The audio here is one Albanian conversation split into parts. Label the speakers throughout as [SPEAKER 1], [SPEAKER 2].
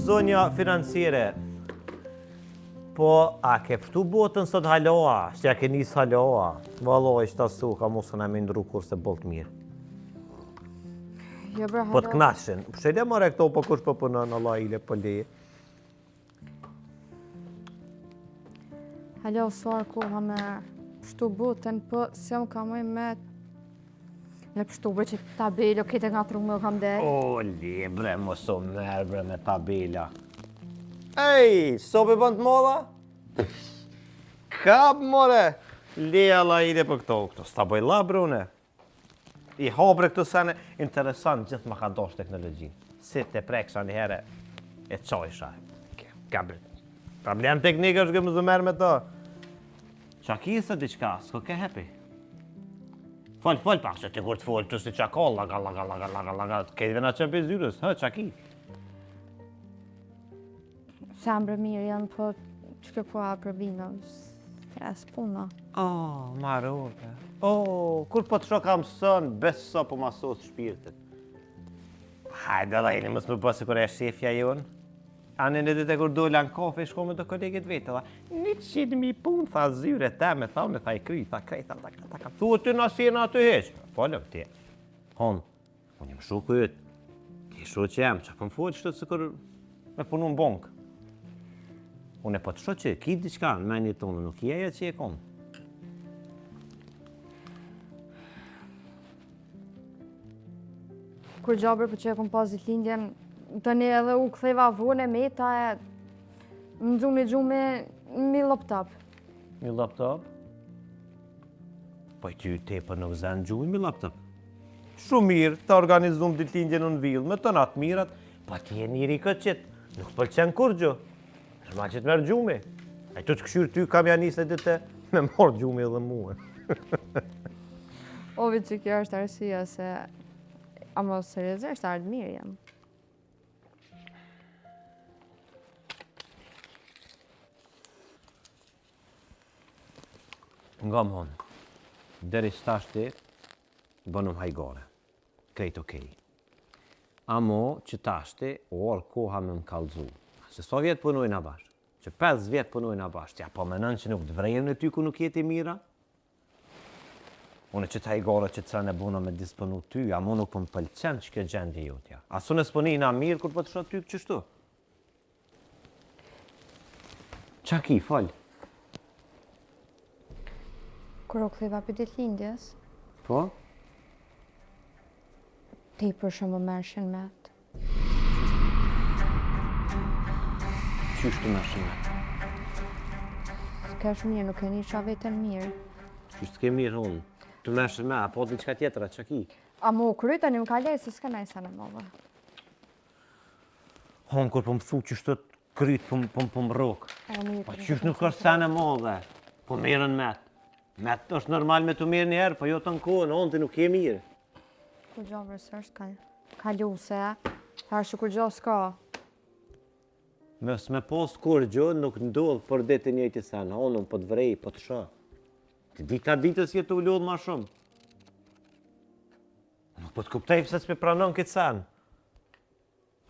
[SPEAKER 1] zonja financiere, po a ke pështu botën sot haloa, që ja ke njës haloa, valoj që ta su ka musën e me ndru kurse bolt mirë.
[SPEAKER 2] Jo bre,
[SPEAKER 1] Po të knashin, pështele mare këto po kush po punon, Allah ile po leje.
[SPEAKER 2] Halo, suar koha me pështu botën, po se më ka mëj me pështu bre që tabelo, kete nga tru me kam dhe.
[SPEAKER 1] O, le bre, mos o merë bre me tabela. Ej, so pe bënd moda? Kap, more! Le Allah ile për këto s'ta bëj la brune. I habre këtu sene, interesant gjithë më ka dosh teknologji. Si të preksa një herë, e qojsha. Problem teknikë është këmë zë merë me to. Qa ki se diqka, s'ko ke hepi? Fol, pak, se ti kur të fol, të si qa ka, laga, kejtë vena qënë për zyrës, qa ki?
[SPEAKER 2] Sambre mirë janë, po që ke po a provina, s'es puna.
[SPEAKER 1] Marute. Kur po të shok kam sën, beso po ma sot shpirtit. Hajde dhe jeni, mësë më bësë kur e shefja jonë. Anë në ditë e kur dole në kafe, shko me të kolegit vetë, dhe 100.000 punë, tha zyre teme, tha unë, tha i kry, tha krej, tha thu të në asirë atë heqë. Folëm ti. Unë jam shuku jëtë, ti shu që jam, që pëm folë qëtë se kur me punu në bonkë. Unë e po të shu që, ki diqka në menjë tonë, nuk i eja që e konë.
[SPEAKER 2] Kur gjabër për që e kom pas ditë lindjen, të një edhe u këtheva vone me ta e më gjumë një gjumë me laptop.
[SPEAKER 1] Mi laptop? Po i ty te për nuk zënë gjumë mi laptop. Shumë mirë, të organizum ditë lindjen në villë, me të natë mirat, pa ti e njëri këtë qitë, nuk pëlqen kur gjo. Nërma që të merë gjumë. A tu të këshyrë ty kam janis e dite me morë gjumë edhe muë.
[SPEAKER 2] Ovi që kjo është arsia se ama seriozisht ardë mirë jam.
[SPEAKER 1] Nga më honë, deri stashti, bënëm hajgore, krejt okej. Amo që tashti, orë koha me më kalzu. Se so vjetë punojnë a bashkë, që 5 vjetë punojnë a bashkë, ja po menën që nuk të vrejmë në ty ku nuk jeti mira. Unë që të hajgore që të sërën e buna me disponu ty, amo nuk për më pëlqen që kjo gjendje jotja. Asu në sponi na mirë kur për të shot ty qështu? Qa ki, falë?
[SPEAKER 2] Kur u këtheva për ditë lindjes,
[SPEAKER 1] Po?
[SPEAKER 2] ti për shumë më mërshin me atë.
[SPEAKER 1] Qysh të mërshin me atë?
[SPEAKER 2] Ka shumë mirë, nuk e një qa vetën mirë.
[SPEAKER 1] Qysh të ke mirë unë? Të mërshin me, apo të qka tjetëra, qa ki?
[SPEAKER 2] A mu kryta një më ka lejë, se s'ka najsa në mëve.
[SPEAKER 1] Honë kur po më thu qysh të krytë po më rokë. Po qysh nuk është sene modhe, po merën me atë. Me të është normal me të mirë njerë, po jo të në kohën, onë të nuk je mirë.
[SPEAKER 2] Kur gjo vërës është ka luse, thashë kur gjo s'ka.
[SPEAKER 1] Mës me post kur gjo nuk ndodhë për ditë njëjtë sen, onën po të vrej, po të shë. Të dita ditës jetë u lodhë ma shumë. Nuk po të kuptej pëse s'pe pranon këtë sen.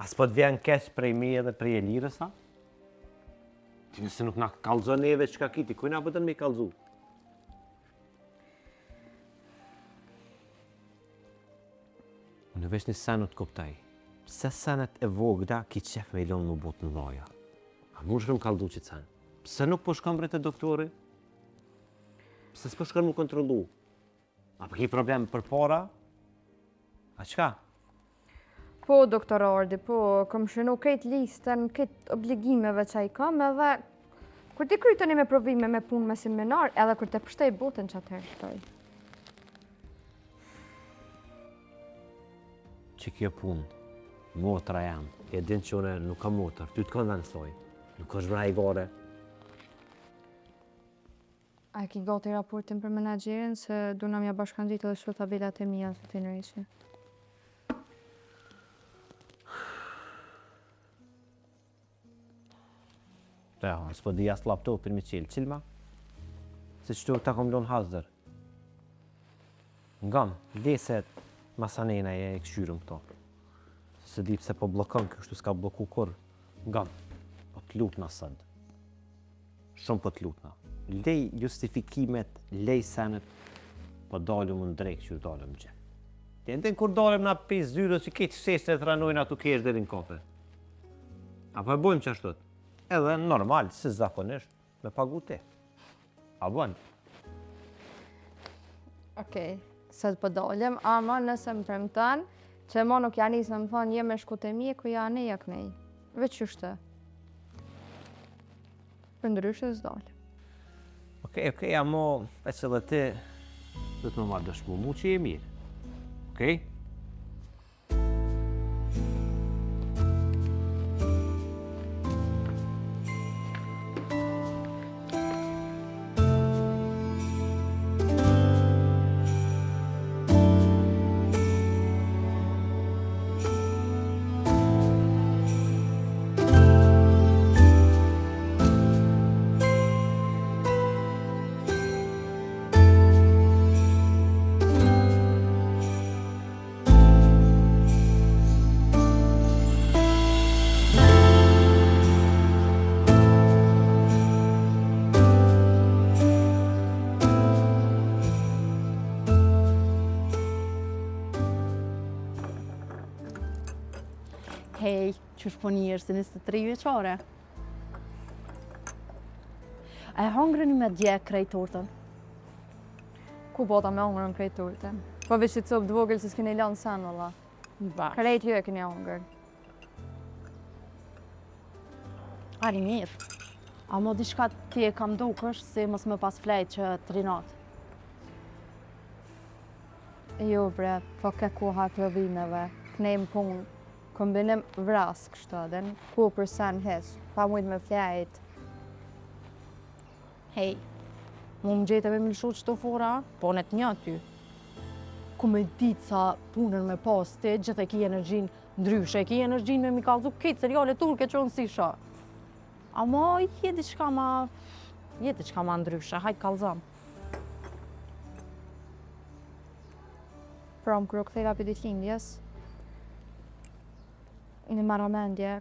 [SPEAKER 1] As po të vjen keq prej mi edhe prej e lirës, a? Ti nëse nuk na kalzon neve që ka kiti, kujna pëtën me i kalzu? Unë vesh një sen të kuptaj. Pse senet e vogda ki qef me i lonë në botë në loja? A mu shkëm kaldu që sen? Pse nuk po shkëm bre të doktori? Pse s'po shkëm mu kontrolu? A po ki problem për para? A qka?
[SPEAKER 2] Po, doktor Ardi, po, kom shënu këtë listën, këtë obligimeve që i kam, edhe kur ti krytoni me provime me punë me seminar, edhe kur te përshtej botën që atëherë shtoj.
[SPEAKER 1] Që kjo punë, motra jam, e din që une nuk ka motër, ty të konvensoj, nuk është vra i gore.
[SPEAKER 2] A e ki gati raportin për menaxherin se du na mja bashkandit edhe shto tabelat e mija të të nërejshë?
[SPEAKER 1] Ja, s'po di as laptopin me qilë ma? Se qëtu ta kom lonë hasdër. Ngam, leset masanena e këshyrëm këto. Se di pse po blokon, kështu s'ka bloku kur. Ngam, po të lutna sënd. Shumë po të lutna. Lej justifikimet, lej senet, po dalëm në drejkë që dalëm gjë. Ndën kur dalëm na pis zyrës që këtë sesë të ranojnë atu kesh deri në kafe. Apo e bojmë që ashtot. Edhe normal, si zakonisht, me pagu ti. A bën?
[SPEAKER 2] Okej, sot po dalëm, ama nëse më premton, që mo nuk janë isë me më thonë jem me shku të mjeku, janë e jak nej. Veç qështë. Për ndryshe s'dalëm.
[SPEAKER 1] Okej, amo, veç edhe ti, do të më marrë dëshmu mu që je mirë. Okej?
[SPEAKER 3] Hej, qysh po njërë si 23 vjeqare? A e hongrën me dje krejt tortën?
[SPEAKER 2] Ku bota me hongër në krejt turte? Po veç që copë dvogël se s'keni lanë sen, valla.
[SPEAKER 3] Bash.
[SPEAKER 2] Krejt ju e keni hongër.
[SPEAKER 3] Ari mirë. A mo diçka ti e kam dukësh si mos me pas flejt që të rinat.
[SPEAKER 2] Jo bre, po ke koha provimeve, knem punë, kombinim vras kështu, dhe në ku për sen hes, pa mujt me flejt.
[SPEAKER 3] Hej, mu më gjete me milshu qëto fora, po në të një ty. Ku me ditë sa punën me pas ti, gjithë e ki energjin ndryshe, e ki energjin me mi kalzu këtë seriale turke që unë si shë. Amo, je diçka ma ndryshe, hajtë kalzam.
[SPEAKER 2] Pra më kërë këthejra për ditë lindjes, një maramendje,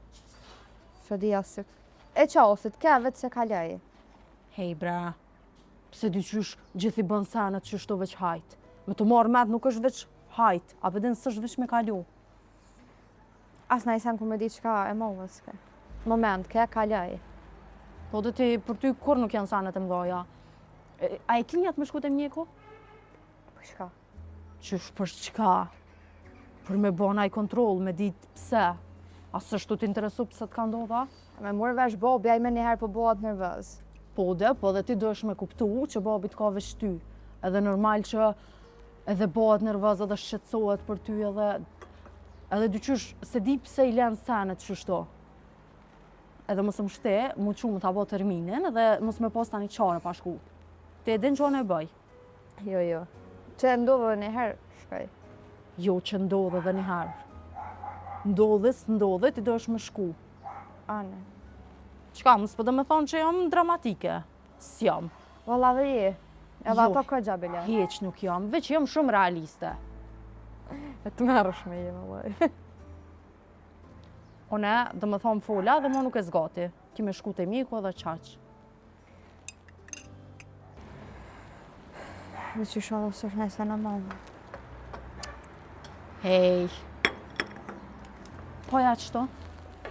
[SPEAKER 2] që dhja si... E qasit, ke vetë se kalej.
[SPEAKER 3] Hej bra, pse dy qysh gjithi bën senet që shto veç hajt. Me të marrë met nuk është veç hajt, a përdin s'është veç me kalu.
[SPEAKER 2] As na i sen ku me di qka e mohës ke. Moment, ke kalej.
[SPEAKER 3] Po dhe ti, për ty kur nuk janë senet e mdoja. A e kinjat me shku të mjeku?
[SPEAKER 2] Po shka?
[SPEAKER 3] Qysh për çka? Për me bo naj kontrol, me ditë pse. A s'është të interesu pse të ka ndodha?
[SPEAKER 2] Me mërë vesh bobi, a i me njëherë po bohat nervëz.
[SPEAKER 3] Po dhe ti do është me kuptu që babi të ka veç ty. Edhe normal që edhe bëhet nervoz edhe shqetësohet për ty edhe dyqysh se di pse i lën senet kështu. Edhe mos më shte, mu qumë ta bë terminin edhe mos me pas tani qare pa shku. Ti e din që unë e bëj?
[SPEAKER 2] Jo. Që ndodhë dhe njëherë, shkaj.
[SPEAKER 3] Jo që ndodhe dhe njëherë. Ndodhe, ti do është me shku.
[SPEAKER 2] Ane.
[SPEAKER 3] Qka, mos për dhe me thonë që jam dramatike. S'jam.
[SPEAKER 2] Valla dhe je. Edhe
[SPEAKER 3] Jo.
[SPEAKER 2] ato ka gjabile.
[SPEAKER 3] Heq nuk jam, veç jam shumë realiste.
[SPEAKER 2] E të merësh me jemi, vallaj.
[SPEAKER 3] One, dhe me thonë fola dhe mo nuk e zgati. Ki me shku të mjeku edhe qaq.
[SPEAKER 2] Dhe që shohë së është nëjse në madhë.
[SPEAKER 3] Hej. Po ja qëto,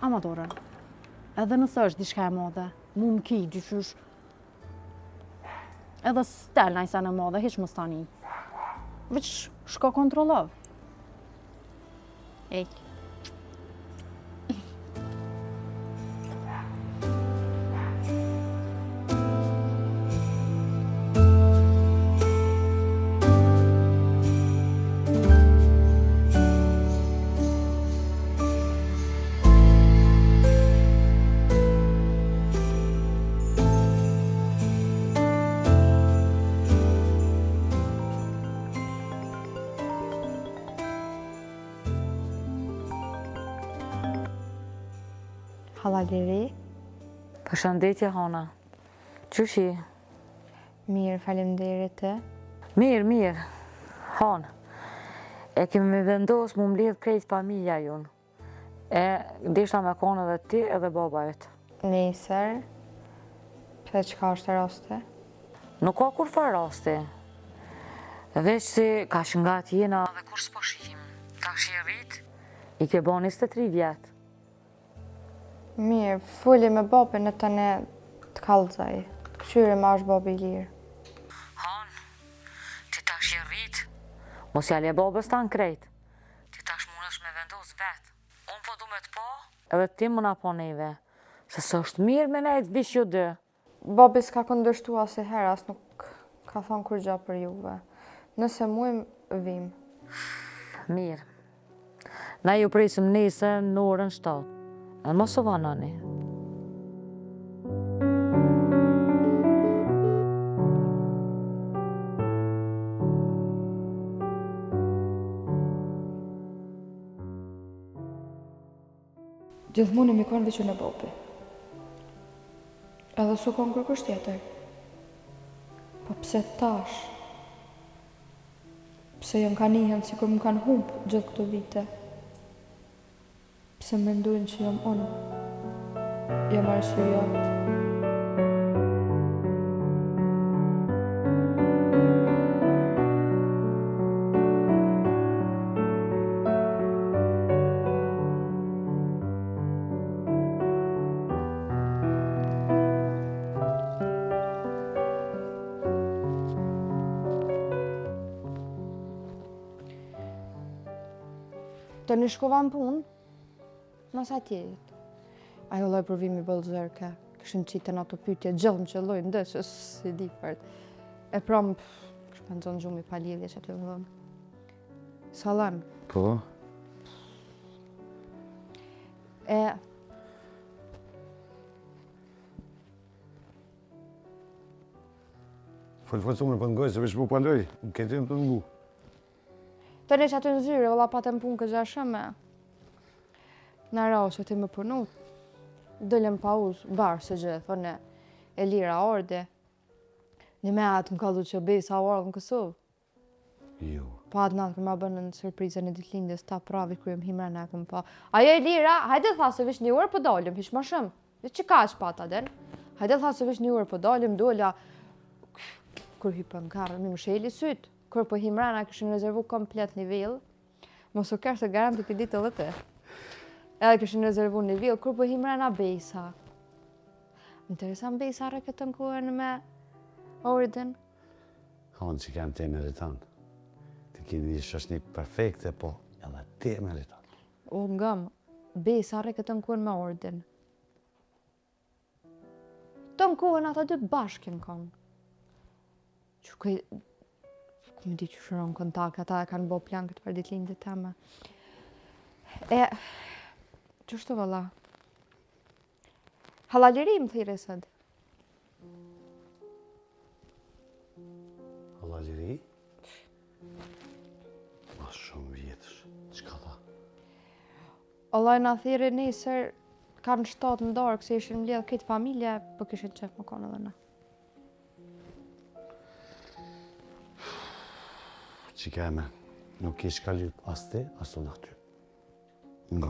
[SPEAKER 3] amadorën. Edhe nësë është diçka e madhe, mu më ki, dyqysh. Edhe s'tel nëjse në madhe, heq më stani. Veç shko kontrolov. Ej.
[SPEAKER 2] Hallaliri,
[SPEAKER 4] Përshëndetje, Hana. Qyshi?
[SPEAKER 2] mirë, faleminderit të.
[SPEAKER 4] Mirë. Hanë, e kemi vendos mu mbledh krejt familja jonë. E dishta me konë edhe ti edhe baba jëtë.
[SPEAKER 2] Nesër, pse çka është rasti?
[SPEAKER 4] Nuk ka kur fa rasti. Veç si ka që nga t'jena dhe kur s'po shihim. Ka shi rrit, i ke bo 23 vjetë.
[SPEAKER 2] Mirë, fulli me babën e tëne të kallëzaj. Këshyre ma është babë i lirë.
[SPEAKER 4] Han, ti tash i rrit, mos jale babës ta në krejt. Ti tash mundesh me vendos vetë. Unë po du me t'po, edhe ti më na po neve. Se së është mirë me nejtë vish ju dy.
[SPEAKER 2] Babi s'ka këndërshtu asë herë, as nuk ka thonë kur gja për juve. Nëse muim, vim.
[SPEAKER 4] Mirë. Na ju prisim nesër në orën 7. Në mos u vanoni.
[SPEAKER 2] Gjithmonë mi kanë veçën e babi. Edhe su kanë kërkush tjetër. Po pse tash? Pse jam ka nihen si kur më kanë humpë gjithë këto vite? Pse mendojnë që jam unë? Jam arsyeja. Të në shkova në punë, mas atjerit. Ajo loj provimi bëllëzërke, këshën qitën ato pytje gjëllëm që loj ndëshës, si di fërt. E promë, kështë për nëzonë gjumi pa lidhje që të vëllëm. Salam.
[SPEAKER 5] Po?
[SPEAKER 2] E...
[SPEAKER 5] Folë me për ngoj, se veç mu paloj, në këtë të ngu.
[SPEAKER 2] Të në që aty në zyre, vëlla patën punë këgja shëme. Në rao që ti më punu, dëllëm pauz, barë së gjithë, thone, e lira ordi. Një me atë më kallu që besa orë në Kosovë.
[SPEAKER 5] Jo.
[SPEAKER 2] Pa atë natë kërma bënë në surprizën e ditlindjes, ta pravi kryem himra në akëm pa. Ajo e lira, hajde tha se vish një orë për dalim, hish ma shumë. Dhe që ka që pata den? Hajde tha se vish një orë për dalim, dolla, kur hypën karë, mi më sheli sytë. Kur po himrana këshin rezervu komplet nivel, mos u kërë se garanti për ditë edhe të. Edhe këshin rezervu nivel, kur po himrana besa. Interesant besa rë këtë në kohën me ordin.
[SPEAKER 5] Hanë që kanë te me rritan. Ti kini një shëshni perfekte, po edhe te me rritan.
[SPEAKER 2] U ngëm, besa rë këtë në kohën me ordin. Të në kohën ata dy bashkin kanë. Që këj... Më di që shëron kontakt, ata e kanë bo plan këtë për ditë lindit teme. E, që shtu vëlla? Halaliri më thire sëd.
[SPEAKER 5] Halaliri? Ma shumë vjetësh, qka tha?
[SPEAKER 2] Allah na thire nesër, kanë 7 në darë, këse ishin mbledh këtë familje, për kishin qef më konë edhe na.
[SPEAKER 5] Qika e me, nuk ish ka lyp as te, as unë aty. Nga.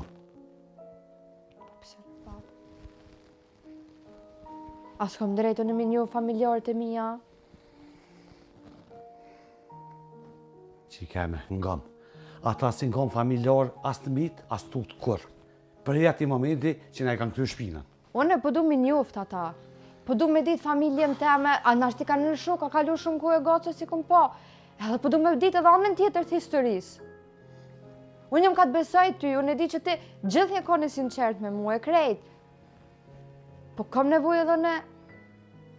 [SPEAKER 2] Pse në patë? As kom drejtë në minju familjarët e mija.
[SPEAKER 5] Qika e me, nga. Ata si nga familjar, as të mit, as të të kur. Për jeti momenti që ne kanë këty shpinën.
[SPEAKER 2] Unë po du mi njoft ata. Po du me ditë familjen teme, a nashti ka në shok, ka kalu shumë kohë e gatë që si kom po. Edhe po du me ditë edhe anën tjetër të historisë. Unë jam ka të besoj ty, unë e di që ti gjithë një kone sinqert me mu e krejt. Po kam nevoj edhe në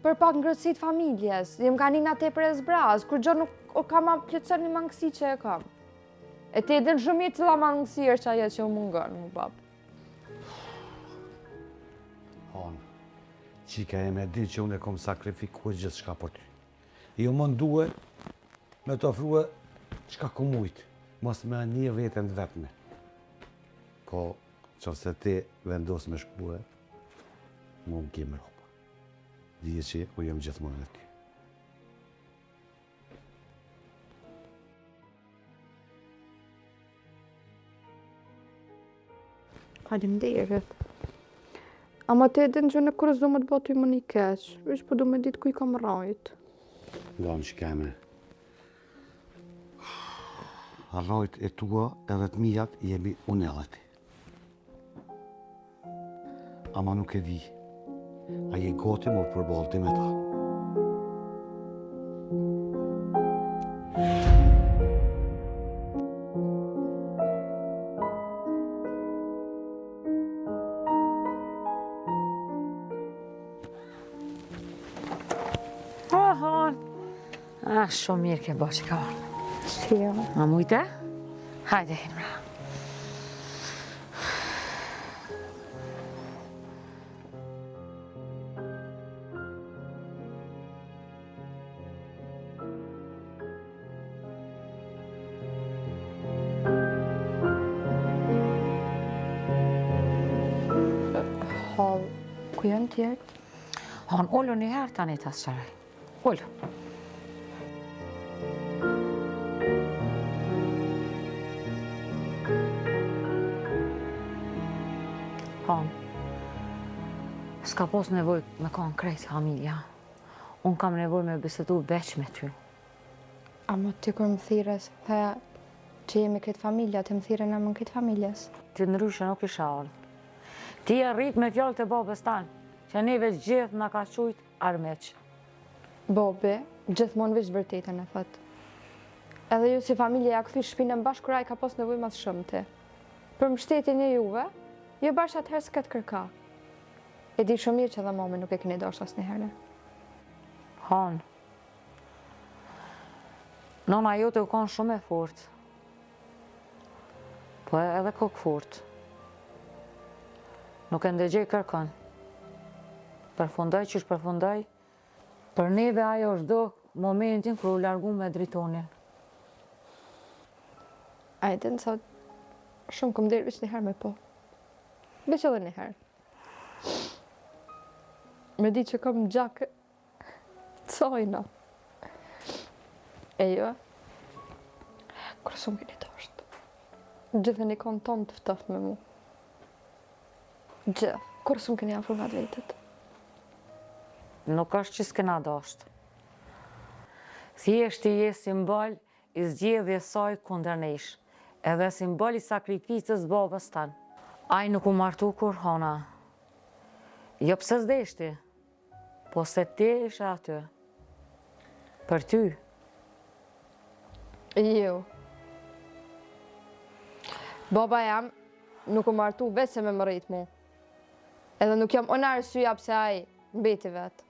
[SPEAKER 2] për pak ngrëtësit familjes. Jem ka një nga te për e zbraz, kur gjo nuk o kam a plëtësër një mangësi që e kam. E ti edhe në shumë i cila mangësi është ajo që u mungon, mu babë.
[SPEAKER 5] Hanë, qika e me di që unë e kom sakrifikuar gjithë shka për ty. Jo më nduhe me të ofrua qka ku mujtë, mos me një vetën të vetëme. Ko, që se ti vendos me shkue, mu më kemë ropa. Dije që u jem gjithmonë në ty.
[SPEAKER 2] Faleminderit. Ama te edhe në gjë në kërës do më të batu i më një keq. Vesh po do me ditë ku i kam rajt.
[SPEAKER 5] Lanë që keme. Rajt e tua edhe të mijat jemi unë edhe ti. Ama nuk e di. A je goti më përbalti me ta.
[SPEAKER 4] Shumë mirë ke bo që ka orë.
[SPEAKER 2] Shio.
[SPEAKER 4] A mujte? Hajde, Himra.
[SPEAKER 2] Hall, ku janë tjertë?
[SPEAKER 4] Han, ollu një herë tani të asqaraj. Ollu. S'ka pos nevoj me kanë krejt familja. Unë kam nevoj me bisedu veç me ty.
[SPEAKER 2] Ama ty kur më thires, the që jemi këtë familja, të më thire në më këtë familjes.
[SPEAKER 4] Ti në ryshe nuk isha ardhë. Ti e rrit me fjallë të babës tanë, që neve gjithë nga ka qujt armeq.
[SPEAKER 2] Bobi, gjithmonë veç vërtetën e thot. Edhe ju si familje ja këthy shpinën bashkë kura i ka pos nevoj mas shumë ti. Për mbështetjen e juve, jo bashkë atëherë s'ket kërka. E di shumë mirë që dhe mami nuk e keni dashur asnjëherë.
[SPEAKER 4] Han. Nona jote u kanë shumë e fort. Po edhe kokë fort. Nuk e ndëgjej kërkën. Përfundoj që është përfundoj. Për neve ajo është do momentin kër u largu me dritonin.
[SPEAKER 2] Ajde në sot, shumë këm derë vëq njëherë me po. Vëq edhe njëherë. Me di që kam gjakë cojna. E jo, kërë shumë keni dashtë. Gjithë një konë tonë të ftoftë me mu. Gjithë, kërë shumë keni afru nga të vetët.
[SPEAKER 4] Nuk është që s'kena dashtë. Thjesht i je simbol i zgjedhjes saj kundër nesh, edhe simbol i sakrificës babës tanë. Ai nuk u martu kur hona. Jo pse s'deshti, po se ti ishe aty. Për ty.
[SPEAKER 2] Jo. Baba jam nuk u martu vetë se me më rritë mu. Edhe nuk jam ona arsyeja pse ai mbeti vetë.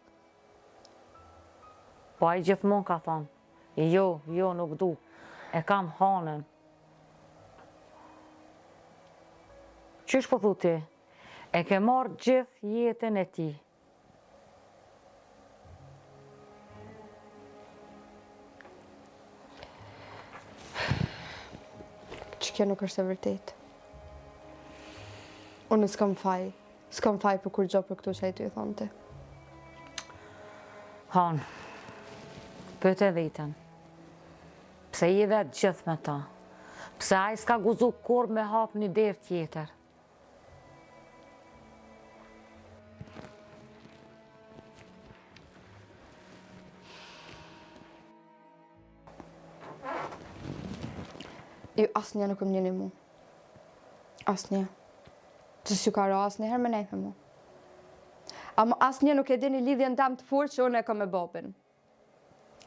[SPEAKER 4] Po ai gjithmonë ka thonë, jo, nuk du, e kam hanën. Qysh po thu ti? E ke marrë gjithë jetën e ti.
[SPEAKER 2] Që kjo nuk është e vërtet. Unë s'kam faj për kur gjo për këtu që ai ty e thonë ti.
[SPEAKER 4] Han, pëtë e vetën. Pse i vetë gjithë me ta? Pse ai s'ka guzu kur me hap një derë tjetër?
[SPEAKER 2] Jo, asnjë nuk më njeni mu. Asnjë. Që s'ju ka ro asnjëherë me nejtë me mu. Ama asnjë nuk e dini lidhjen tam të furë që unë e kam me babin.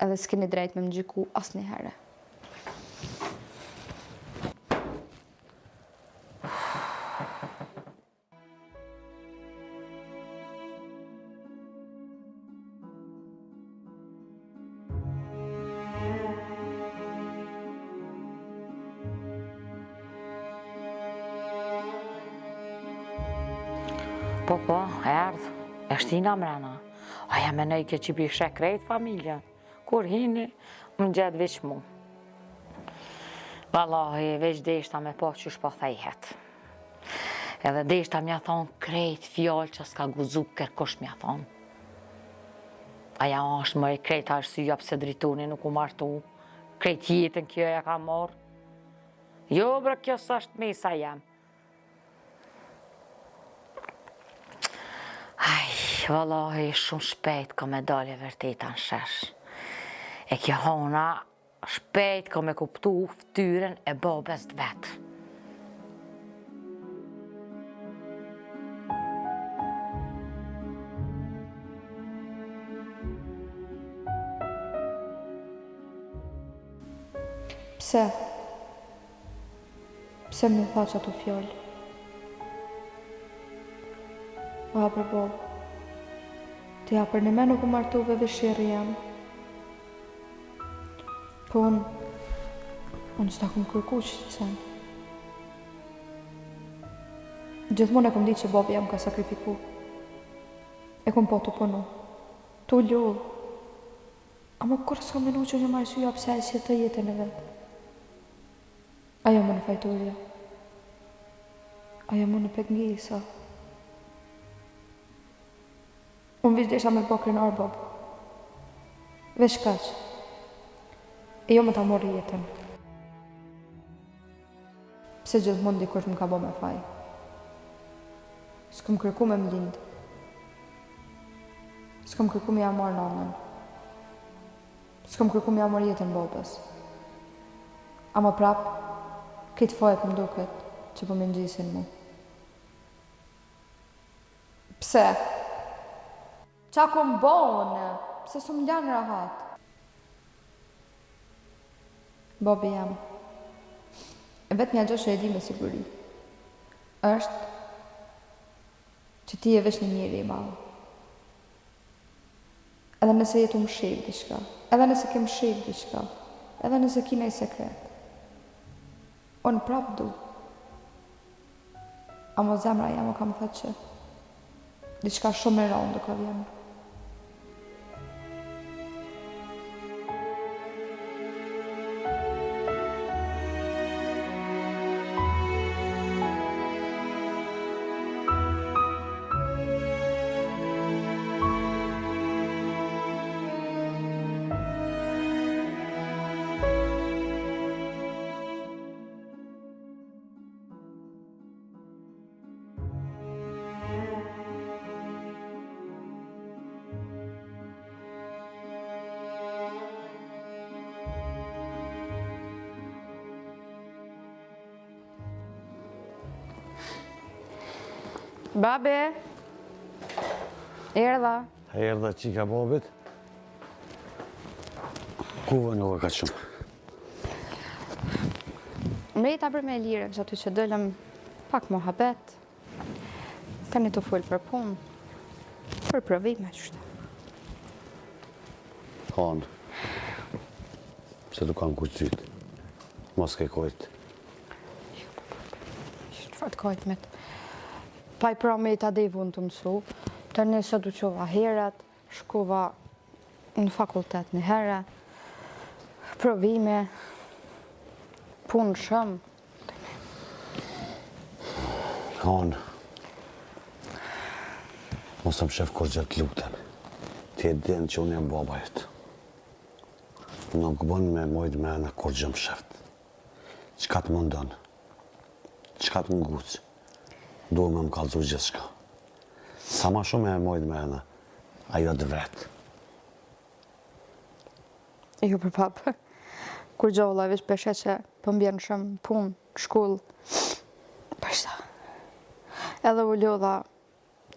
[SPEAKER 2] Edhe s'keni drejt me më gjyku asnjëherë.
[SPEAKER 4] Po, erdhë, e shtina mrena. Aja me nejke që bi krejt familjen. Kur hini, më gjetë veç mu. Wallahi, veç deshta me po që shpo thejhet. Edhe deshta mja thonë krejt fjallë që s'ka guzu kërkush mja thonë. Aja është më e krejt arsyeja pse dritoni nuk u martu. Krejt jetën kjo ja ka marrë. Jo, bre, kjo s'është mesa jam. Vallahi, shumë shpejt ka me dalje vërteta në shesh. E kjo hona, shpejt ka me kuptu ftyrën e babes të vetë.
[SPEAKER 2] Pse? Pse më tha që ato fjallë? O për Bob, të ja për në me nuk u martuve vëshirë jam. Po unë s'ta këmë kërku që të sen. Gjithmonë e këmë di që Bob jam ka sakrifiku. E këmë po të punu, të ljullë. Ama kërë s'ka minu që një marësuja pëse e si të jetën e vetë. Ajo më në fajturja. Ajo më në pengjisa. Unë vishë desha me bakrin Arbob. Vesh kaq. E jo më ta mori jetën. Pse gjithmonë dikush më ka bo me faj. S'këm kërku me më lindë. S'këm kërku me ja marë nanën. S'këm kërku me ja marë jetën babës. Ama prapë, këtë fajt më duket që po më ngjisin mu. Pse? Qa kom bonë? Pse s'u më lanë rahat? Bobi jam. E vetë mja gjë që e di me siguri. Është që ti e vesh një njeri i madh. Edhe nëse jetu më shiv diçka, edhe nëse kem shiv diçka, edhe nëse ki nej sekret. Unë prap du. Amo zemra jam o kam thëtë që diçka shumë e rëndë ka vjenë. Babe, erdha.
[SPEAKER 5] Erdha qika babit. Ku vënove ka shumë?
[SPEAKER 2] Mrejta për me lirën, që aty që dëllëm pak mohabet. Tani të full për punë, për provime qështë.
[SPEAKER 5] Hanë, pse të kanë kuqyt, mos ke kojt.
[SPEAKER 2] Qëfar të kajt me të? Pa i pra me i ta devun të mësu, të nëse du qova heret, shkova në fakultet në herë, provime, punë shumë.
[SPEAKER 5] Hanë, mos më shef kur gjatë lutem. Ti e din që unë jam baba jetë. Nuk bën me mojt me ena kur gjë më sheft. Qka të mundon? Qka të ngucë? Duhe me më kalëzu gjithë shka. Sa ma shumë e mojt me ena, ajo dë vetë.
[SPEAKER 2] Jo për papë, kur gjolla vish peshe që pëmbjen shumë punë, shkullë, përsa. Edhe u lodha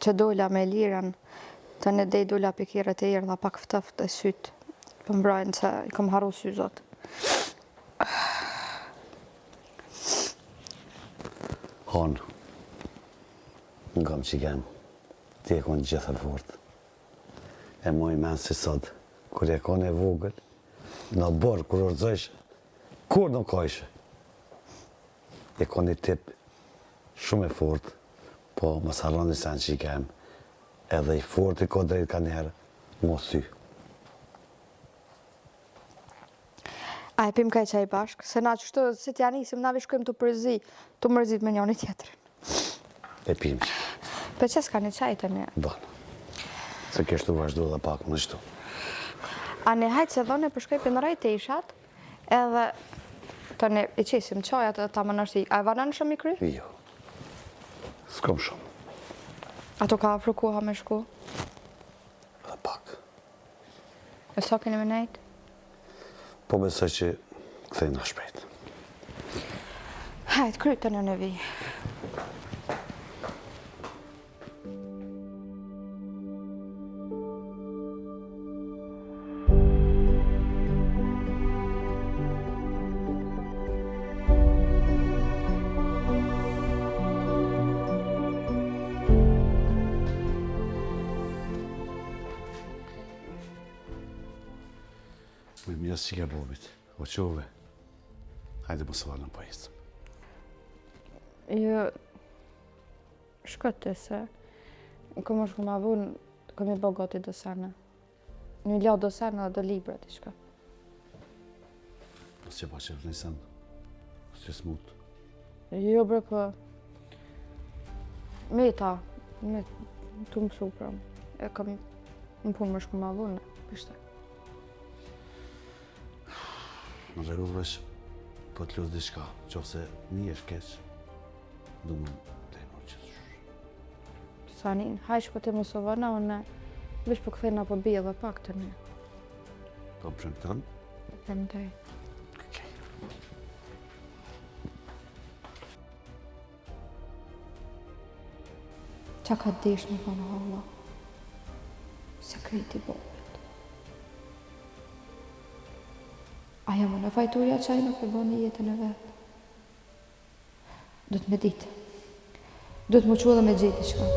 [SPEAKER 2] që dolla me liren, të në dej dolla pikirët e erdha pak ftëft e sytë, pëmbrojnë që i kom haru syzot.
[SPEAKER 5] Hanë, në kam që kem, ti e konë gjithë e fort. E moj menë si sot, kur e konë e vogël, në borë, kur orëzojshë, kur nuk kajshë. E konë i tip shumë e fort, po më sarroni sen që i kem, edhe i fort i ko drejt ka njerë, mos sy.
[SPEAKER 2] A e pim kaj qaj bashkë, se na qështu, si t'ja nisim, na vishkojmë të përzi, të mërzit me njëni tjetërin.
[SPEAKER 5] E pim që.
[SPEAKER 2] Për që s'ka një qaj të një?
[SPEAKER 5] Banë. Se kështu vazhdo dhe pak më shtu.
[SPEAKER 2] A ne hajtë se dhone përshkojpë në rajtë e ishat, edhe të ne i qesim qajat edhe ta më nërsi. A e vanan shumë i kry?
[SPEAKER 5] Jo. S'kom shumë.
[SPEAKER 2] Ato ka afru koha me shku? E sa keni me nejtë?
[SPEAKER 5] Po besoj që kthejna shpejt.
[SPEAKER 2] Hajt, krytë në vi.
[SPEAKER 5] Me mjesë që ke bobit, o qove, hajde më së valën pajisëm.
[SPEAKER 2] Jo, shkote se, kom është këma vunë, kom i bo gati do sene. Një lo do sene dhe do libra t'i shko.
[SPEAKER 5] Nësë që pa që vnisën, nësë që smut.
[SPEAKER 2] Jo, bre, po, me ta, me të mësu pra, e kom në punë më shkuma vunë, pishte.
[SPEAKER 5] Në regu vesh, po të lusë diçka, qofse një e shkeq, du më të e mërë që
[SPEAKER 2] Sanin, hajsh po të mësovana, unë vesh po këthejna po bia dhe pak të një.
[SPEAKER 5] Po më prëmë tënë?
[SPEAKER 2] Premtej. Qa ka desh me përnë halla? Sekreti bobit. Aja më në fajtuja qaj nuk e bëni jetën e vetë. Do të me ditë. Do të më qua dhe me gjithë i shka.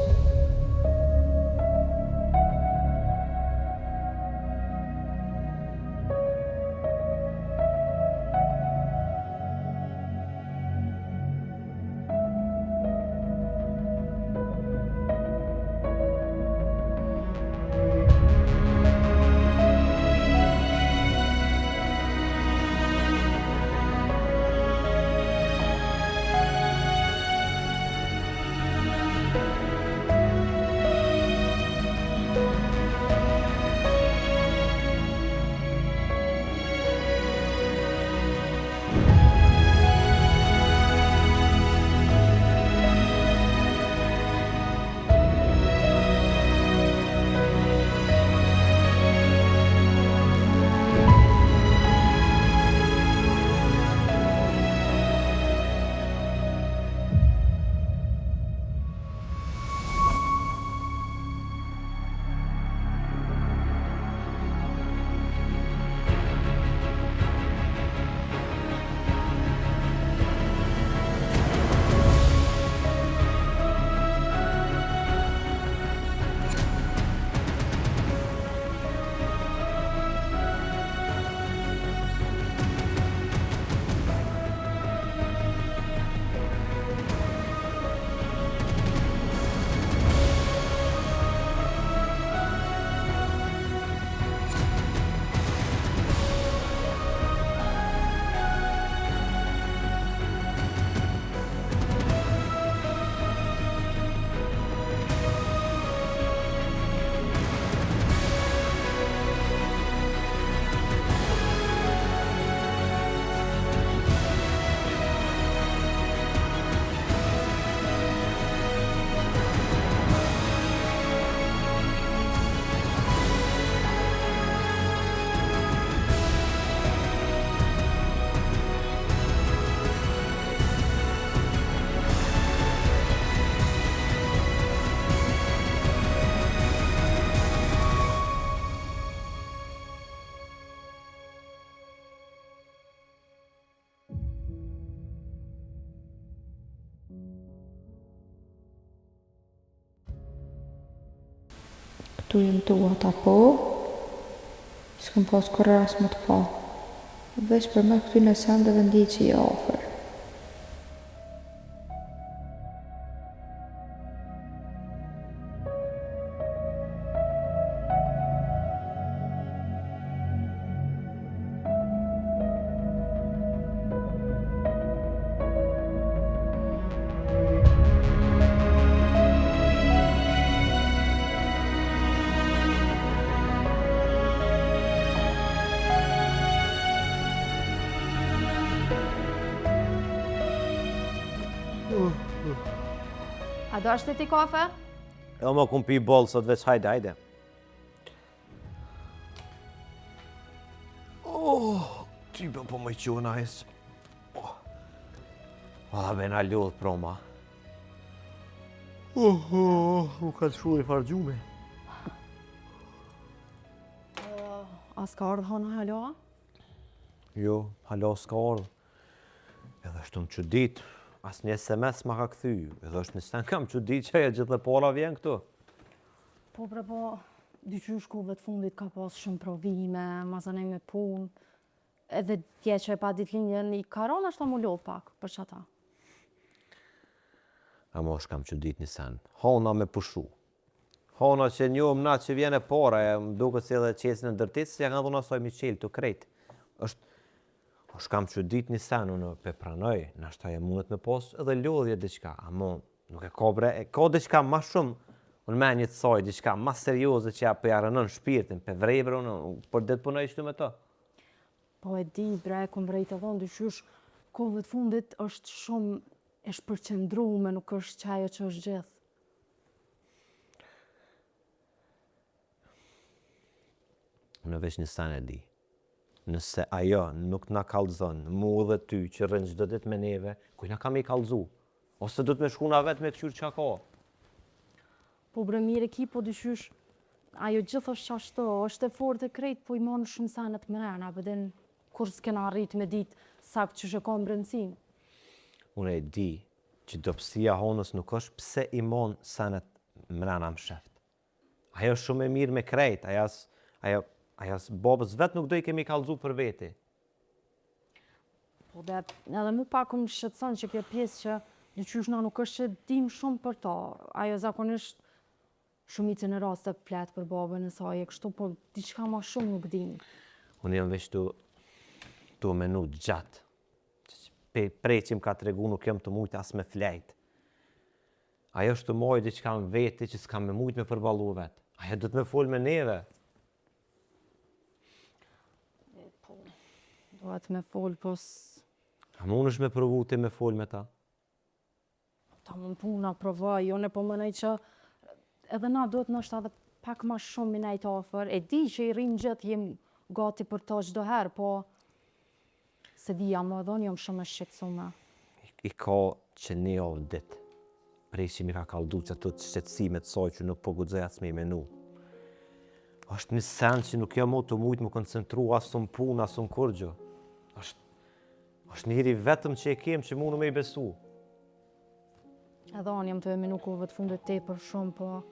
[SPEAKER 2] Këtu jem tuat apo, s'këm pas kur ras më të pa. Veç për me këty në sende dhe ndi që i ofër.
[SPEAKER 3] A do është ti kafe?
[SPEAKER 1] Jo më kum pi bollë sot veç hajde. Ty bë po më qona hes. Me na lodh proma. Nuk ka të shuar i fargjume.
[SPEAKER 3] As ka ardhë hana hala?
[SPEAKER 1] Jo, hala s'ka ardhë. Edhe është më çudit, as një SMS ma ka kthy. Edhe është në sen kam çudit që ajo gjithë dhe para vjen këtu.
[SPEAKER 3] Po, dyqysh kohëve të fundit ka pas shumë provime, mazanej me punë, edhe tje që e pa ditëlindjen i karon është ta mu lodh pak për që ata.
[SPEAKER 1] Amo është kam çudit një sen. Hona me pushu. Hona që njohëm na që vjen e para, më duket si edhe qesin e ndërtisë, si ja kanë dhënë asaj Miqel të krejt. është kam çudit një sen, unë pe pranoj, nashta e mundet me pas edhe lodhje diçka, amo nuk e ka bre, e ka diçka ma shumë, unë me një të saj, diçka ma serioze që ja për jarënën shpirtin, për vrejbre unë, për ditë punoj shtu me to.
[SPEAKER 3] Po e di, bre, kom vrejt edhe unë dyqysh kohëve të fundit është shumë e shpërqendrume, nuk është qajo që është gjithë.
[SPEAKER 1] Unë veç një sen e di. Nëse ajo nuk na kallëzon, mu dhe ty që rrën çdo ditë me neve, kuj na ka me i kallëzu? Ose do të me shku na vetë me këqyr çka ka?
[SPEAKER 3] Po bre mirë ki, po dyqysh, ajo gjithë është qashto, është e fort e krejt, po i monë shumë sanet mrena, bëden kur s'kena arrit me ditë sakt që shë ka mbrëndësin.
[SPEAKER 1] Unë e di që dobësia honës nuk është pse i monë sanet mrena më sheft. Ajo është shumë e mirë me krejt, ajo babës vetë nuk do i kemi kallëzu për veti.
[SPEAKER 3] Po be, edhe mu pak më shqetëson që kjo pjesë që dyqysh na nuk është që dim shumë për ta. Ajo zakonisht shumicën e raste flet për babën e saj, e kështu, po diçka ma shumë nuk dim.
[SPEAKER 1] Unë jam veç tu menu gjatë. Prej që më ka të regu nuk jem të mujtë as me flejt. Ajo është të mojë diçka në veti që s'kam me mujtë me përbalu vetë. Ajo do të me folë me neve.
[SPEAKER 3] Dohet me folë, po
[SPEAKER 1] A më unë është me provu ti me folë me ta?
[SPEAKER 3] ta më puna provaj, jo ne po mënej që edhe na duhet nështë edhe pak ma shumë i nejtë afer. E di që i rinë gjithë jem gati për ta çdo herë, po se di jam edhe unë jam shumë e shqetësume.
[SPEAKER 1] I ka që një ovë ditë. Prej që mi ka kaldu që ato të shqetësimet saj që nuk po guxoj as me i menu. Është një sen që nuk jam të mujtë më koncentru asë në punë, asë në kurgjë. është njëri vetëm që e kem që mu në me i besu.
[SPEAKER 3] Edhe unë jam të eminu kohëve të fundit tepër shumë, po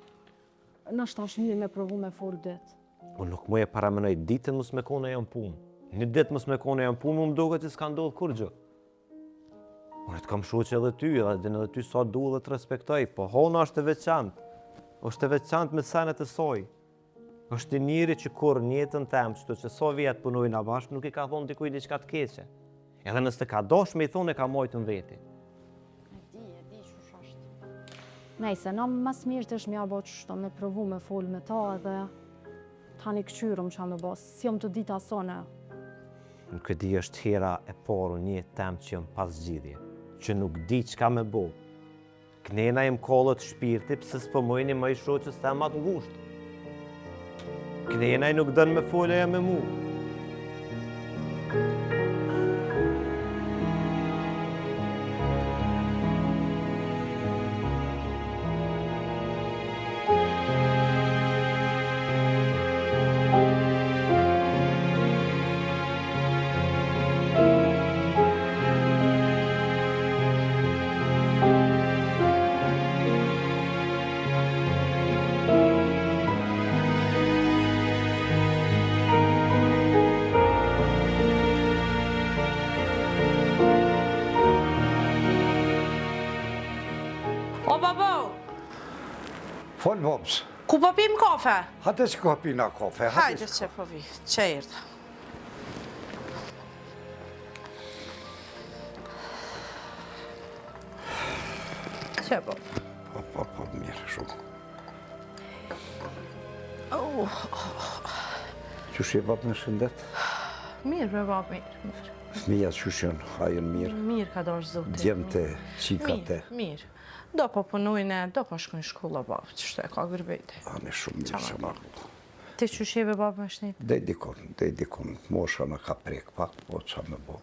[SPEAKER 3] nështë është mirë me provu me folë ditë.
[SPEAKER 1] Unë nuk mu e paramenoj ditën mos me kone jam punë. Një ditë mos me kone jam punë, më duket që s'ka ndodhë kurgjë. Unë të kam shoqë edhe ty, edhe ty sa du dhe të respektoj, po hona është e veçantë. është e veçantë me senet e soj. është njëri që kur njëtën temë, që so vjetë punojnë a bashkë, nuk i ka thonë dikuj diçka të keqe. Edhe nëse ka dosh me i thonë e ka mojtë në veti.
[SPEAKER 3] E di që shashtë. Nejse, na mas mirë të është mja bo qështo me provu me folë me ta edhe tani këqyrëm që me bo, si jom të dita sone.
[SPEAKER 1] Në këdi është hera e poru një temë që jam pas gjithje, që nuk di qka me bo. Knena jem kollët shpirti pëse s'pëmojni më i shoqës temat ngushtë. Knena i nuk dënë me folja me mu.
[SPEAKER 6] O babo,
[SPEAKER 5] Fol, babs.
[SPEAKER 6] ku po pim kafe?
[SPEAKER 5] Hajde që ka pina kafe.
[SPEAKER 6] Hajde që po vi, që erdha. Që po?
[SPEAKER 5] Po, mirë, shumë. Qysh je bab në shëndet?
[SPEAKER 6] Mirë, bre bab, mirë.
[SPEAKER 5] Fëmija qysh janë, hajën mirë.
[SPEAKER 6] Mirë ka dorë zote.
[SPEAKER 5] Djemte, qikate.
[SPEAKER 6] Mirë. Do po punojnë, do po shkojnë shkolla bab, që shto e ka gërbejte.
[SPEAKER 5] Anë shumë mirë që marru.
[SPEAKER 6] Ti që sheve babë më shnit?
[SPEAKER 7] Dej dikon, mosha në ka prek pak, po qa me bo.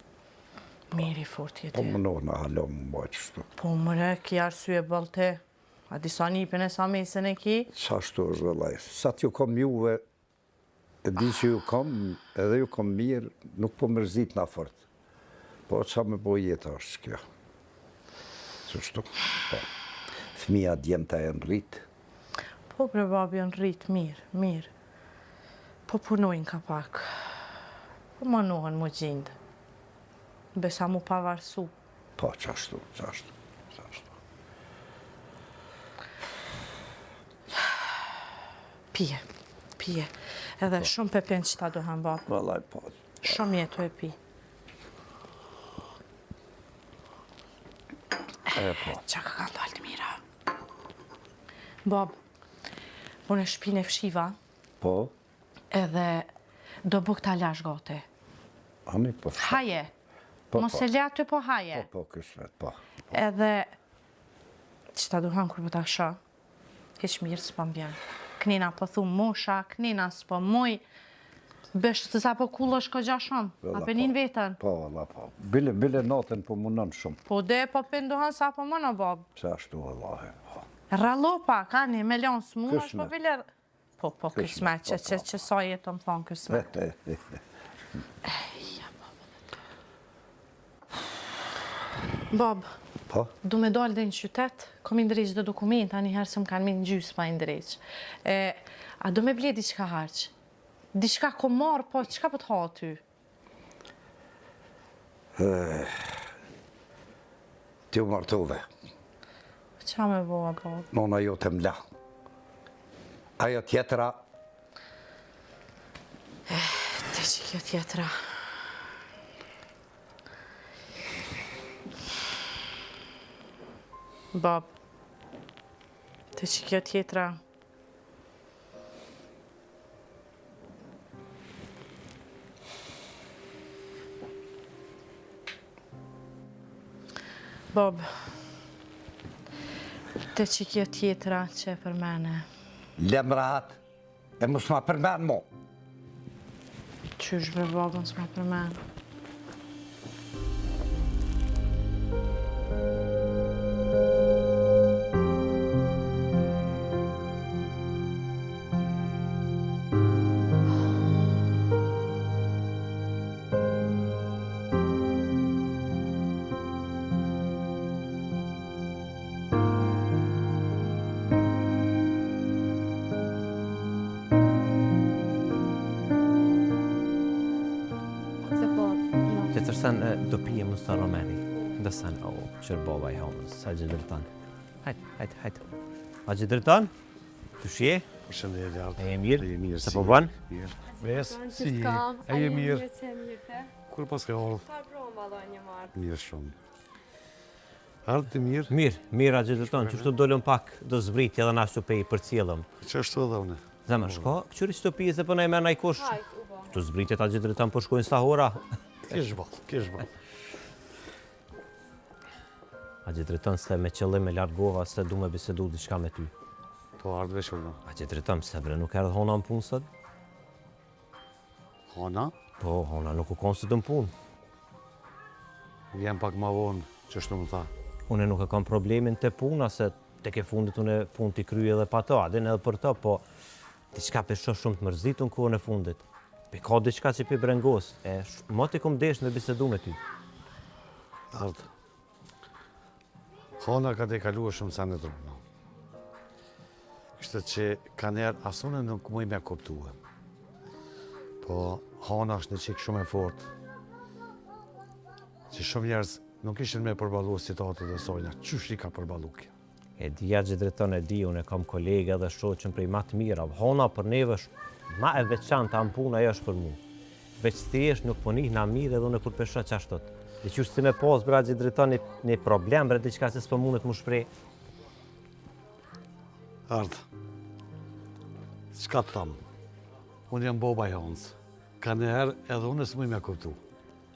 [SPEAKER 6] Miri fort
[SPEAKER 7] Po
[SPEAKER 6] jeti.
[SPEAKER 7] më në halon më bëj qështu.
[SPEAKER 6] Po mëre, ki arsye bëlte. A disa njipin e sa mesën e ki?
[SPEAKER 7] Qa shtu është vëllaj, sa t'ju kom juve, e di që ju kom, edhe ju kom mirë, nuk po mërzit na fort. Po qa me bo jetë është kjo. Qështu, po. Fëmija djemta e në rritë.
[SPEAKER 6] Po bre babi janë rritë mirë. Po punojnë ka pak. Po manohen mu gjindë. Besa mu pavarësu.
[SPEAKER 7] Po, qashtu.
[SPEAKER 6] Pije. Edhe shumë pepen që ta dohen babë.
[SPEAKER 7] Vëllaj, po.
[SPEAKER 6] Shumë jetu e pi.
[SPEAKER 7] Po.
[SPEAKER 6] Qa ka kanë dalë mira? Babë, unë e shpinë e fshiva,
[SPEAKER 7] Po,
[SPEAKER 6] edhe do buk ta lash gate.
[SPEAKER 7] ani po.
[SPEAKER 6] Haje.
[SPEAKER 7] Po,
[SPEAKER 6] Mos e le aty po haje.
[SPEAKER 7] Po, kësmet, po.
[SPEAKER 6] Edhe që ta duhan kur po ta shë, hiq mirë s'po m'bjen. Knina po thu mosha, knina s'po moj, bësh të sa po kullosh ko gja shumë, a penin vetën.
[SPEAKER 7] Po, valla, po. Bile natën po munën shumë.
[SPEAKER 6] Po de po pendohan sa po më në babë.
[SPEAKER 7] Qashtu, valla, po.
[SPEAKER 6] Rallopa, ka një milion s'munash, po
[SPEAKER 7] Kësmet.
[SPEAKER 6] bile... Po, kësmet, që sa jetë më thonë kësmet. Babë,
[SPEAKER 7] Po,
[SPEAKER 6] du me dalë dhe në qytet, kom i ndreq dhe dokumenta, një herë se më kanë minë gjysë pa i ndreq. A du me ble diçka harq? Diçka ko marë, po qka po të ha ty?
[SPEAKER 7] ti u martove.
[SPEAKER 6] Qa me boa, babë?
[SPEAKER 7] Nona jo të mla. Ajo tjetra,
[SPEAKER 6] Te që kjo tjetra. Babë, te që kjo tjetra. Babë, te që kjo tjetra që e për mene.
[SPEAKER 7] lemrat, e mos ma përmen mo.
[SPEAKER 6] Qysh bre babën s'ma për mene.
[SPEAKER 2] Se po, no.
[SPEAKER 1] Që tërsen do pije më së romeri. Ndësen, qërë baba i homës, a gjithë dërtan. Hajtë. A gjithë dërtan? Që shje?
[SPEAKER 5] Shëndetje, Artë.
[SPEAKER 1] E mirë?
[SPEAKER 5] E mirë,
[SPEAKER 1] Se
[SPEAKER 5] si?
[SPEAKER 1] po bën?
[SPEAKER 5] Mirë. Ves, si? E je mirë? Kur pas ka orë? Mirë shumë. Artë të mirë?
[SPEAKER 1] Mirë, a gjithë dërtan, që shtu dollën pak do zbriti edhe na shtupej për cilëm.
[SPEAKER 5] Që është edhe une?
[SPEAKER 1] Zemë, shko, këqyri që të pije se përna i mena i kush? Të zbritit a gjithë dërtan për shkojnë sahora.
[SPEAKER 5] Kesh ball.
[SPEAKER 1] A gjithë dërtan se me qëllim e largova se du me bisedu diçka me ty.
[SPEAKER 5] Po, Artë veç unë.
[SPEAKER 1] A gjithë dërtan se bre nuk erdhë hona në punë sot?
[SPEAKER 5] Hona,
[SPEAKER 1] Po, hona nuk u konë sot në punë.
[SPEAKER 5] vjen pak ma vonë, që është më tha.
[SPEAKER 1] Unë nuk e kam problemin të puna, se të ke fundit unë punë t'i kryje edhe pa to, adin edhe për to, po diçka për shumë të mërzitun kohën e fundit. Pe ka diçka që për brengos, ma t'i kom desh me bisedu me ty.
[SPEAKER 5] Artë. Hona ka të kaluar shumë sa në tërë. Kështë që ka njerë asune nuk mëj me kuptuhe. Po, Hona është një qikë shumë e fort. Që shumë njerës nuk ishin me përbalu situatet e sojna. Qysh i ka përbalu kjo?
[SPEAKER 1] E dija gjithë drejton e di, unë e kam kolege dhe shoqën prej ma të mira. Hona për neve është ma e veçanta në punë, ajo është për mu. Veç thjesht nuk po njihna mirë edhe unë kur pesha qashtot. Dhe që si me pas, bra gjithë drejton një problem, bre diçka se s'po mundet mu shprej.
[SPEAKER 5] Artë, qka të thamë? Unë jam boba i Honës. Ka njerë edhe unë s'muj me kuptu.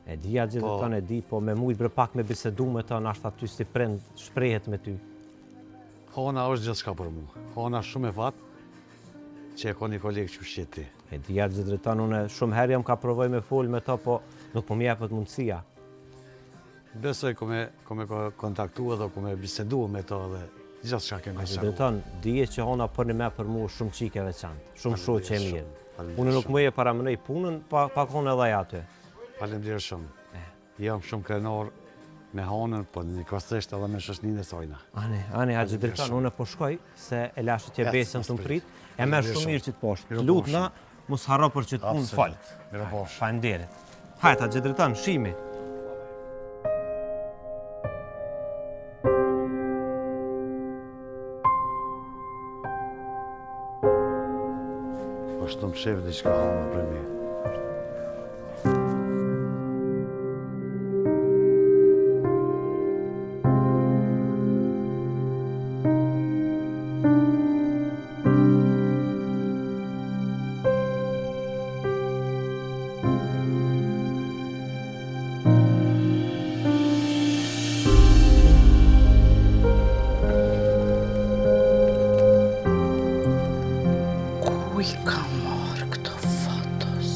[SPEAKER 1] E dija gjithë drejton e di, po me mujt bre pak me bisedu me ta, në ashtë aty si prind shprehet me ty.
[SPEAKER 5] Hona është gjithë shka për mu. Hona shumë e fatë që e ko një kolegë që shqeti.
[SPEAKER 1] E di atë drejton, unë shumë herë jam ka provoj me fol me to, po nuk po m'jepet mundësia.
[SPEAKER 5] Besoj kome kontaktu edhe kome bisedu me to dhe gjithë shka keme shaku.
[SPEAKER 1] Drejton, dije që hona përni me për mu shumë qike veçantë, shumë shoqë që e mirë.
[SPEAKER 5] Faleminderit
[SPEAKER 1] Unë nuk më e paramënoj punën, pa konë edhe aty.
[SPEAKER 5] Faleminderit shumë. Jam shumë krenar me hanën, po një kostresht edhe me shoshnin e sajna.
[SPEAKER 1] Ani, Haxhi drejton, unë po shkoj, se e lashë që besën të mprit, e merr
[SPEAKER 5] Faleminderit
[SPEAKER 1] shumë mirë që të poshtë.
[SPEAKER 5] Mirë
[SPEAKER 1] Lutna, mos harro për që të punë falë.
[SPEAKER 5] Mirëposh.
[SPEAKER 1] Faleminderit. Hajt, Haxhi drejton, shimi.
[SPEAKER 5] është të më shef dhe që ka hanë për mi.
[SPEAKER 6] Kuj ka marrë këto fotos?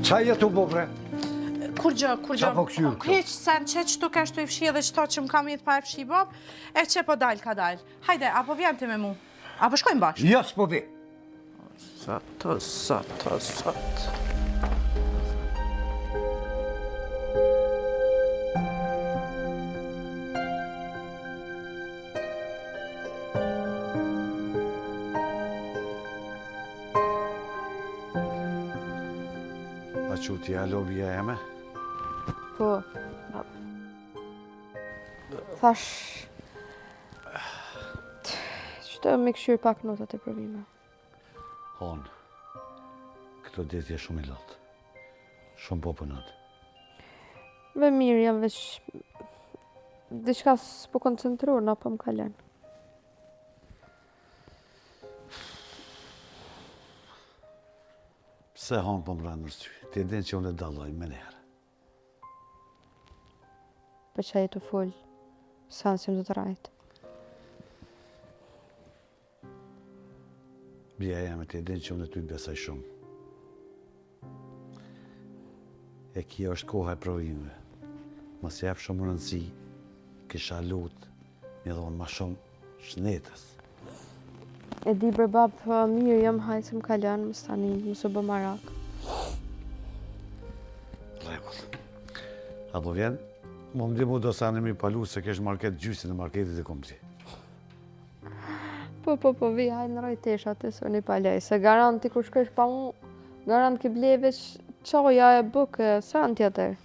[SPEAKER 7] Qa jetu po bre?
[SPEAKER 6] Kur gjë?
[SPEAKER 7] Qa po këshyrë këto?
[SPEAKER 6] Hiq, sen që tu ka shtu i fshi edhe qëto që më kam jetë pa e fshi bob, e që po dal ka dal. Hajde, apo vjen ti me mu? Apo shkojmë bashkë?
[SPEAKER 7] Jo, s'po vi.
[SPEAKER 6] Sot.
[SPEAKER 5] A që t'ja lobija e me?
[SPEAKER 2] Po, thash... Qëtë me këshyrë pak notat e provime.
[SPEAKER 5] Hanë, këto ditë je shumë i lotë. Shumë po pënët.
[SPEAKER 2] Ve mirë jam veç... Diçka s'po koncentruar, na po më kalen.
[SPEAKER 5] Pse hanë po më rëndës ty? Ti din që unë e daloj me njerë.
[SPEAKER 2] Për që jetu full, sansim do të rajtë.
[SPEAKER 5] Bia jam e ti din që unë e ty besaj shumë. E kjo është koha e provimeve. Mos jep shumë rëndësi, kisha lutë, një dhonë ma shumë shnetës.
[SPEAKER 2] E di bre bab, mirë jam hajtë se më kalen, më stani, më së bë marak.
[SPEAKER 5] Regull. Apo vjen, më ndimu do sa në mi palu se kesh market gjysin e marketit e komti.
[SPEAKER 2] Po, vi, hajtë në rojtesh atë, së një palej, se garanti kur shkresh pa mu, garant ki bleve qoja e bukë, sa në tjetër.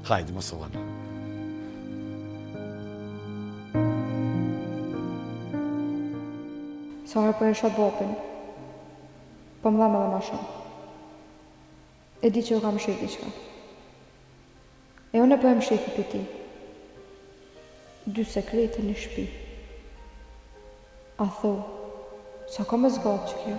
[SPEAKER 5] Hajde, më sëllanë.
[SPEAKER 2] Sa herë po e shë bopin, po më dhama dhe ma shumë. E di që ju kam shqip diqka. E unë e po e më shqip për ti. 2 sekrete në shpi. A tho, sa ka me zgatë që kjo?